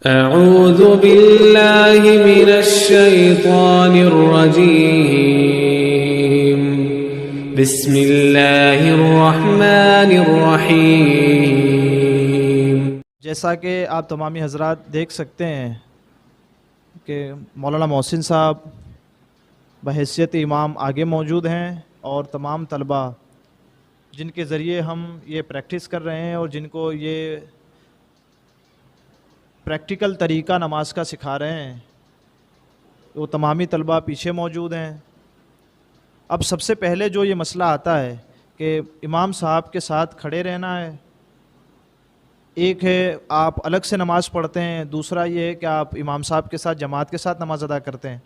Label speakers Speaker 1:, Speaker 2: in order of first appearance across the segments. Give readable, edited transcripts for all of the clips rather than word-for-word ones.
Speaker 1: اعوذ باللہ من الشیطان الرجیم بسم اللہ الرحمن الرحیم۔
Speaker 2: جیسا کہ آپ تمامی حضرات دیکھ سکتے ہیں کہ مولانا محسن صاحب بحیثیت امام آگے موجود ہیں، اور تمام طلبہ جن کے ذریعے ہم یہ پریکٹس کر رہے ہیں اور جن کو یہ پریکٹیکل طریقہ نماز کا سکھا رہے ہیں، وہ تمامی طلبہ پیچھے موجود ہیں۔ اب سب سے پہلے جو یہ مسئلہ آتا ہے کہ امام صاحب کے ساتھ کھڑے رہنا ہے، ایک ہے آپ الگ سے نماز پڑھتے ہیں، دوسرا یہ ہے کہ آپ امام صاحب کے ساتھ جماعت کے ساتھ نماز ادا کرتے ہیں۔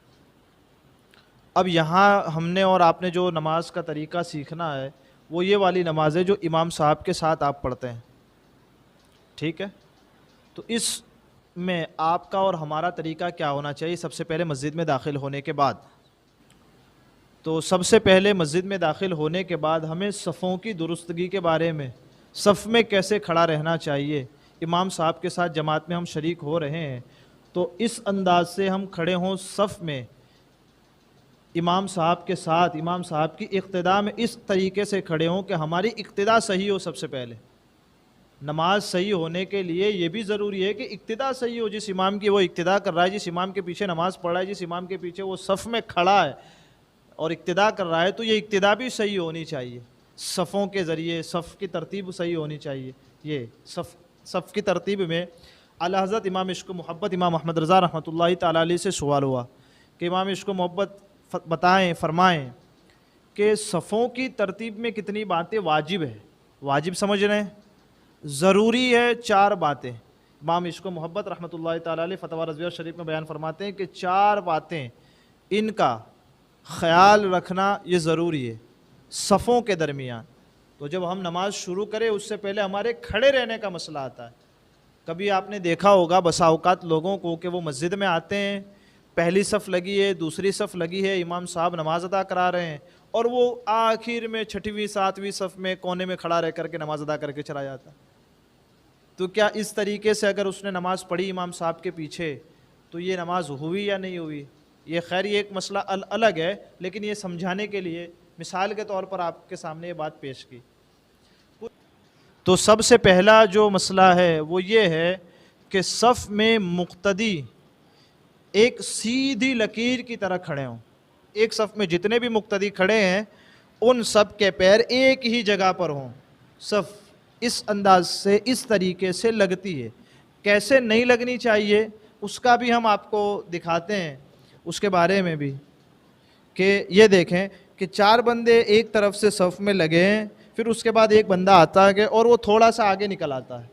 Speaker 2: اب یہاں ہم نے اور آپ نے جو نماز کا طریقہ سیکھنا ہے وہ یہ والی نماز ہے جو امام صاحب کے ساتھ آپ پڑھتے ہیں، ٹھیک ہے؟ تو اس میں آپ کا اور ہمارا طریقہ کیا ہونا چاہیے؟ سب سے پہلے مسجد میں داخل ہونے کے بعد، تو سب سے پہلے مسجد میں داخل ہونے کے بعد ہمیں صفوں کی درستگی کے بارے میں، صف میں کیسے کھڑا رہنا چاہیے، امام صاحب کے ساتھ جماعت میں ہم شریک ہو رہے ہیں تو اس انداز سے ہم کھڑے ہوں صف میں امام صاحب کے ساتھ، امام صاحب کی اقتداء میں اس طریقے سے کھڑے ہوں کہ ہماری اقتداء صحیح ہو۔ سب سے پہلے نماز صحیح ہونے کے لیے یہ بھی ضروری ہے کہ اقتداء صحیح ہو، جس امام کی وہ اقتداء کر رہا ہے، جس امام کے پیچھے نماز پڑھ رہا ہے، جس امام کے پیچھے وہ صف میں کھڑا ہے اور اقتداء کر رہا ہے، تو یہ اقتداء بھی صحیح ہونی چاہیے۔ صفوں کے ذریعے صف کی ترتیب صحیح ہونی چاہیے۔ یہ صف کی ترتیب میں اعلیٰ حضرت امام عشق و محبت امام احمد رضا رحمۃ اللہ تعالیٰ علیہ سے سوال ہوا کہ امام عشق و محبت بتائیں، فرمائیں کہ صفوں کی ترتیب میں کتنی باتیں واجب ہے؟ واجب سمجھ رہے ہیں؟ ضروری ہے 4 باتیں۔ امام عشق و محبت رحمۃ اللہ تعالیٰ علیہ فتاوی رضویہ شریف میں بیان فرماتے ہیں کہ 4 باتیں ان کا خیال رکھنا یہ ضروری ہے صفوں کے درمیان۔ تو جب ہم نماز شروع کریں اس سے پہلے ہمارے کھڑے رہنے کا مسئلہ آتا ہے۔ کبھی آپ نے دیکھا ہوگا بسا اوقات لوگوں کو کہ وہ مسجد میں آتے ہیں، پہلی صف لگی ہے، دوسری صف لگی ہے، امام صاحب نماز ادا کرا رہے ہیں، اور وہ آخر میں 6ویں 7ویں صف میں کونے میں کھڑا رہ کر کے نماز ادا کر کے چلا جاتا ہے۔ تو کیا اس طریقے سے اگر اس نے نماز پڑھی امام صاحب کے پیچھے تو یہ نماز ہوئی یا نہیں ہوئی؟ یہ خیر یہ ایک مسئلہ الگ ہے، لیکن یہ سمجھانے کے لیے مثال کے طور پر آپ کے سامنے یہ بات پیش کی۔ تو سب سے پہلا جو مسئلہ ہے وہ یہ ہے کہ صف میں مقتدی ایک سیدھی لکیر کی طرح کھڑے ہوں۔ ایک صف میں جتنے بھی مقتدی کھڑے ہیں ان سب کے پیر ایک ہی جگہ پر ہوں، صف اس انداز سے اس طریقے سے لگتی ہے۔ کیسے نہیں لگنی چاہیے اس کا بھی ہم آپ کو دکھاتے ہیں، اس کے بارے میں بھی کہ یہ دیکھیں کہ 4 بندے ایک طرف سے صف میں لگے ہیں، پھر اس کے بعد ایک بندہ آتا ہے اور وہ تھوڑا سا آگے نکل آتا ہے،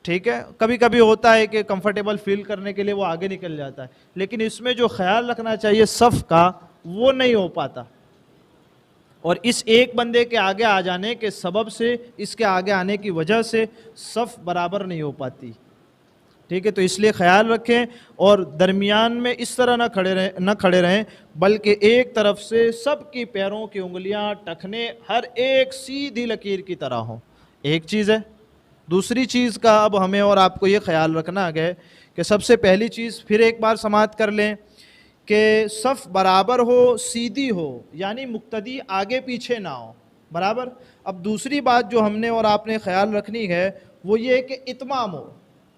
Speaker 2: ٹھیک ہے؟ کبھی کبھی ہوتا ہے کہ کمفرٹیبل فیل کرنے کے لیے وہ آگے نکل جاتا ہے، لیکن اس میں جو خیال رکھنا چاہیے صف کا وہ نہیں ہو پاتا، اور اس ایک بندے کے آگے آ جانے کے سبب سے، اس کے آگے آنے کی وجہ سے صف برابر نہیں ہو پاتی، ٹھیک ہے؟ تو اس لیے خیال رکھیں اور درمیان میں اس طرح نہ کھڑے رہیں، بلکہ ایک طرف سے سب کی پیروں کی انگلیاں، ٹخنے ہر ایک سیدھی لکیر کی طرح ہوں۔ ایک چیز ہے۔ دوسری چیز کا اب ہمیں اور آپ کو یہ خیال رکھنا ہے کہ سب سے پہلی چیز پھر ایک بار سماعت کر لیں کہ صف برابر ہو، سیدھی ہو، یعنی مقتدی آگے پیچھے نہ ہو، برابر۔ اب دوسری بات جو ہم نے اور آپ نے خیال رکھنی ہے وہ یہ کہ اتمام ہو۔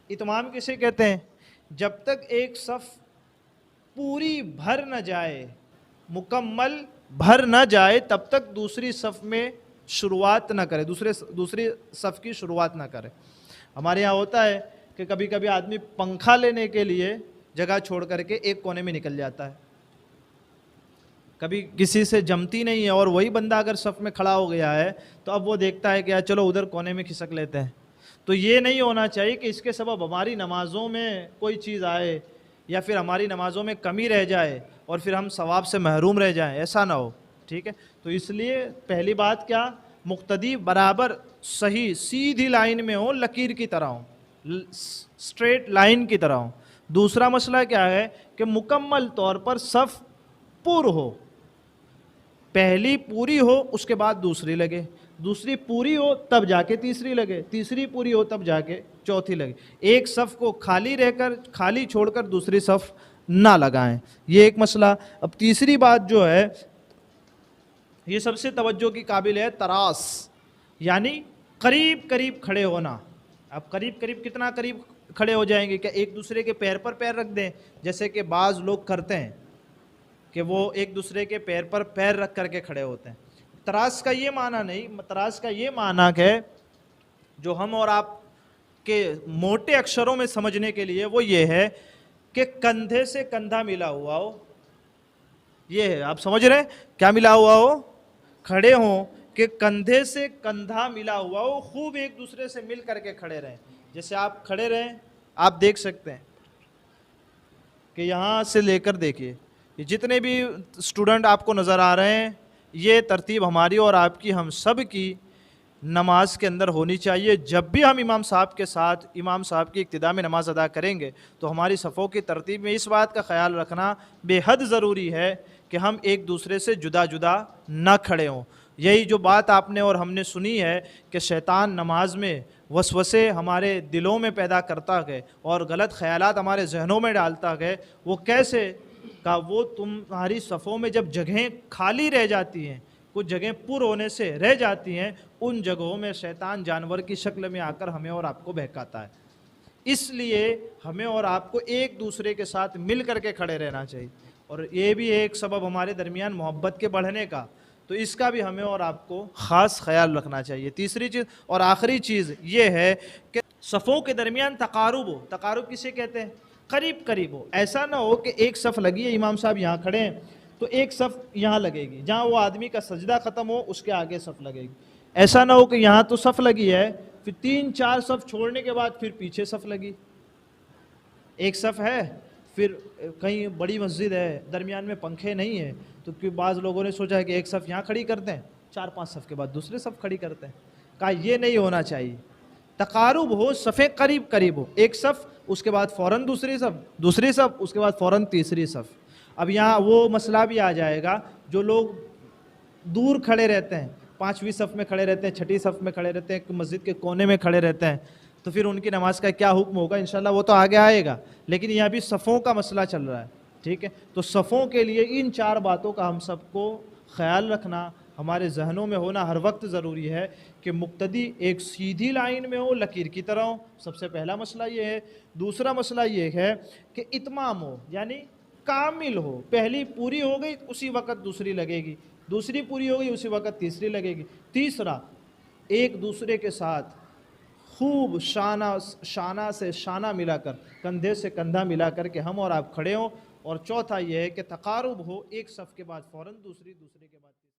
Speaker 2: اتمام کسے کہتے ہیں؟ جب تک ایک صف پوری بھر نہ جائے، مکمل بھر نہ جائے، تب تک دوسری صف میں شروعات نہ کرے، دوسری صف کی شروعات نہ کرے۔ ہمارے یہاں ہوتا ہے کہ کبھی کبھی آدمی پنکھا لینے کے لیے جگہ چھوڑ کر کے ایک کونے میں نکل جاتا ہے، کبھی کسی سے جمتی نہیں ہے، اور وہی بندہ اگر صف میں کھڑا ہو گیا ہے تو اب وہ دیکھتا ہے کہ چلو ادھر کونے میں کھسک لیتے ہیں۔ تو یہ نہیں ہونا چاہیے کہ اس کے سبب ہماری نمازوں میں کوئی چیز آئے یا پھر ہماری نمازوں میں کمی رہ جائے اور پھر ہم ثواب سے محروم رہ جائیں، ایسا نہ ہو، ٹھیک ہے؟ تو اس لیے پہلی بات کیا؟ مقتدی برابر صحیح سیدھی لائن میں ہو، لکیر کی طرح ہو، اسٹریٹ لائن کی طرح ہو۔ دوسرا مسئلہ کیا ہے کہ مکمل طور پر صف پر ہو، پہلی پوری ہو اس کے بعد دوسری لگے، دوسری پوری ہو تب جا کے تیسری لگے، تیسری پوری ہو تب جا کے چوتھی لگے. ایک صف کو خالی چھوڑ کر دوسری صف نہ لگائیں، یہ ایک مسئلہ. اب تیسری بات جو ہے یہ سب سے توجہ کی قابل ہے، تراس، یعنی قریب قریب کھڑے ہونا. اب قریب قریب کتنا قریب کھڑے ہو جائیں گے؟ کہ ایک دوسرے کے پیر پر پیر رکھ دیں، جیسے کہ بعض لوگ کرتے ہیں کہ وہ ایک دوسرے کے پیر پر پیر رکھ کر کے کھڑے ہوتے ہیں. تراس کا یہ معنی نہیں، تراس کا یہ معنی ہے جو ہم اور آپ کے موٹے اکشروں میں سمجھنے کے لیے وہ یہ ہے کہ کندھے سے کندھا ملا ہوا ہو. یہ ہے، آپ سمجھ رہے ہیں کیا ملا ہوا ہو؟ کھڑے ہوں کہ کندھے سے کندھا ملا ہوا ہو، خوب ایک دوسرے سے مل کر کے کھڑے رہیں. جیسے آپ کھڑے رہیں، آپ دیکھ سکتے ہیں کہ یہاں سے لے کر دیکھیے یہ جتنے بھی اسٹوڈنٹ آپ کو نظر آ رہے ہیں، یہ ترتیب ہماری اور آپ کی، ہم سب کی نماز کے اندر ہونی چاہیے. جب بھی ہم امام صاحب کے ساتھ امام صاحب کی ابتدا میں نماز ادا کریں گے تو ہماری صفوں کی ترتیب میں اس بات کا خیال رکھنا بے حد ضروری ہے کہ ہم ایک دوسرے سے جدا جدا نہ کھڑے ہوں. یہی جو بات آپ نے اور ہم نے سنی ہے کہ شیطان نماز میں وسوسے ہمارے دلوں میں پیدا کرتا ہے اور غلط خیالات ہمارے ذہنوں میں ڈالتا ہے، وہ کیسے؟ کہ وہ تمہاری صفوں میں جب جگہیں خالی رہ جاتی ہیں، کچھ جگہیں پر ہونے سے رہ جاتی ہیں، ان جگہوں میں شیطان جانور کی شکل میں آ کر ہمیں اور آپ کو بہکاتا ہے. اس لیے ہمیں اور آپ کو ایک دوسرے کے ساتھ مل کر کے کھڑے رہنا چاہیے، اور یہ بھی ایک سبب ہمارے درمیان محبت کے بڑھنے کا، تو اس کا بھی ہمیں اور آپ کو خاص خیال رکھنا چاہیے. تیسری چیز اور آخری چیز یہ ہے کہ صفوں کے درمیان تقارب ہو. تقارب کسے کہتے ہیں؟ قریب قریب ہو. ایسا نہ ہو کہ ایک صف لگی ہے، امام صاحب یہاں کھڑے ہیں تو ایک صف یہاں لگے گی، جہاں وہ آدمی کا سجدہ ختم ہو اس کے آگے صف لگے گی. ایسا نہ ہو کہ یہاں تو صف لگی ہے، پھر 3-4 صف چھوڑنے کے بعد پھر پیچھے صف لگی. ایک صف ہے، پھر کہیں بڑی مسجد ہے، درمیان میں پنکھے نہیں ہیں، تو بعض لوگوں نے سوچا ہے کہ ایک صف یہاں کھڑی کرتے ہیں، 4-5 صف کے بعد دوسرے صف کھڑی کرتے ہیں. کہا یہ نہیں ہونا چاہیے. تقارب ہو، صفیں قریب قریب ہو، ایک صف اس کے بعد فوراً دوسری صف اس کے بعد فوراً تیسری صف. اب یہاں وہ مسئلہ بھی آ جائے گا جو لوگ دور کھڑے رہتے ہیں، 5ویں صف میں کھڑے رہتے ہیں، 6ٹھی صف میں کھڑے رہتے ہیں، مسجد کے کونے میں کھڑے رہتے ہیں، تو پھر ان کی نماز کا کیا حکم ہوگا؟ انشاءاللہ وہ تو آگے آئے گا، لیکن یہاں بھی صفوں کا مسئلہ چل رہا ہے. ٹھیک ہے، تو صفوں کے لیے ان 4 باتوں کا ہم سب کو خیال رکھنا ہمارے ذہنوں میں ہونا ہر وقت ضروری ہے کہ مقتدی ایک سیدھی لائن میں ہو، لکیر کی طرح ہو. سب سے پہلا مسئلہ یہ ہے. دوسرا مسئلہ یہ ہے کہ اتمام ہو، یعنی کامل ہو. پہلی پوری ہو گئی اسی وقت دوسری لگے گی، دوسری پوری ہو گئی اسی وقت تیسری لگے گی. تیسرا، ایک دوسرے کے ساتھ خوب شانہ سے شانہ ملا کر، کندھے سے کندھا ملا کر کے ہم اور آپ کھڑے ہوں. اور چوتھا یہ ہے کہ تقارب ہو، ایک صف کے بعد فوراً دوسرے کے بعد